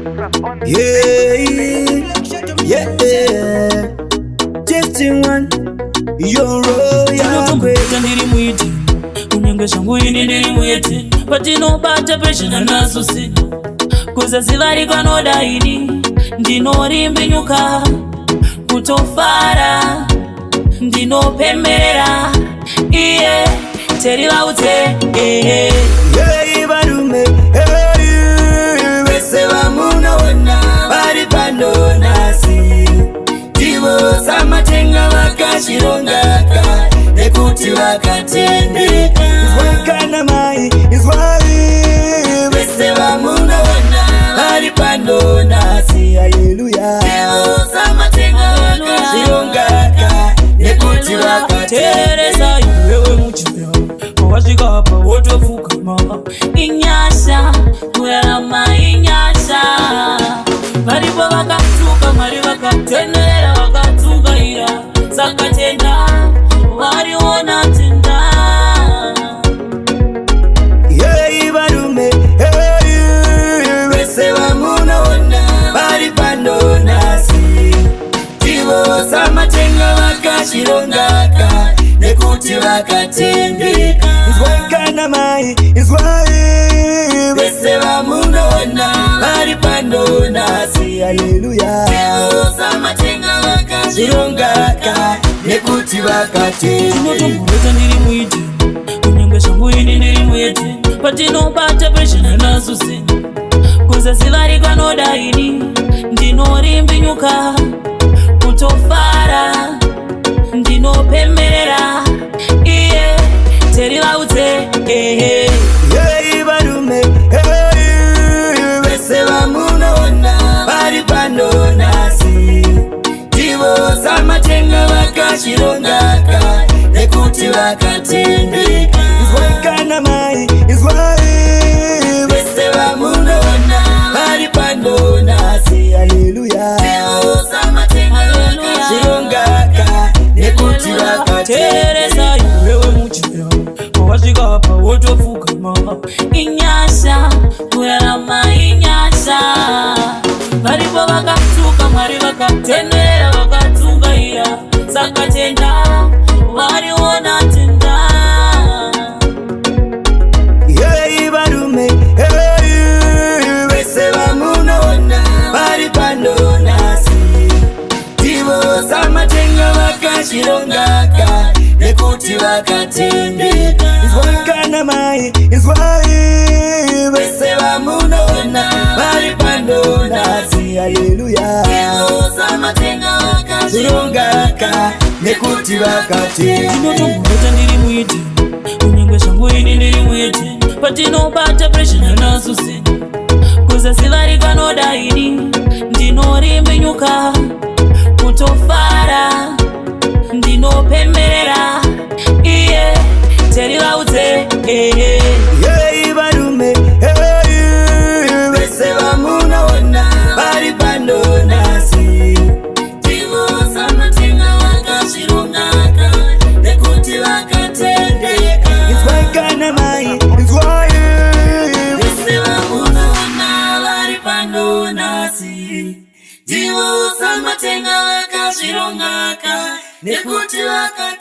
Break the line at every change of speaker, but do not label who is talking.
51
Tinotomboita ndiri muiti kunyange shangu ini ndiri muiti patinobata peshina naso sina kuzaziva rikanoda ini ndinorimbinyuka kutofara ndinopemera iye terivaute
varume vese vamunoona vari pandonasi ndivo samatenga vakazvirongaka nekuti vakatendeka. Izwakana mai izwai vese vamunoona vari pandonasi haleluya
ndivo samatenga
vakazvirongaka nekuti
teresa iwewe muchira wasvika apa wotopfukama inyasha kurarama inyasha varipo vakatuka mari vakatenderera vakatsungaira saka tenda variona tenda
varume vese vamunoona vari pandonasi ndivo samatenga vakazvirongaka nekuti vakatendeka. Izwakana mai izwai vese vamunoona vari pandonasi haleluya
ndivo samatenga
vakazvirongaka nekuti vakatendeka.
Tinotomboita ndiri muiti kunyange shangu ini ndiri muiti patinobata peshina naso sina kuzaziva rikanoda ini ndinorimbinyuka kutofara ndinopemera iye terivaute
varume vese vamunoona vari pandonasi ndivo samatenga vakazvirongaka nekuti vakatendeka. Izwakana mai izwai vese vamunoona vari pandonasi haleluya
ndivo samatenga
vakazvirongaka nekuti vakatendeka.
teresa iwewe muchira wasvika apa wotopfukama inyasha kurarama inyasha varipo vakatuka mwari vakatendera vakatsungaira saka tenda variona tenda
varume vese vamunoona vari pandonasi ndivo samatenga vakazvirongaka nekuti vakatendeka. Izwakana mai izwai vese vamunoona vari pandonasi haleluya
ndivo samatenga
vakazvirongaka nekuti vakatendeka.
Tinotomboita ndiri muiti kunyange shangu ini ndiri muiti patinobata peshina naso sina kuzaziva rikanoda ini ndinorimbinyuka kutofara ndinopemera iye terivaute
varume vese vamunoona vari pandonasi
ndivo samatenga vakazvirongaka nekuti vakatendeka.
izwakana mai izwai
vese vamunoona vari pandonasi ndivo samatenga vakazvirongaka nekuti vakatendeka.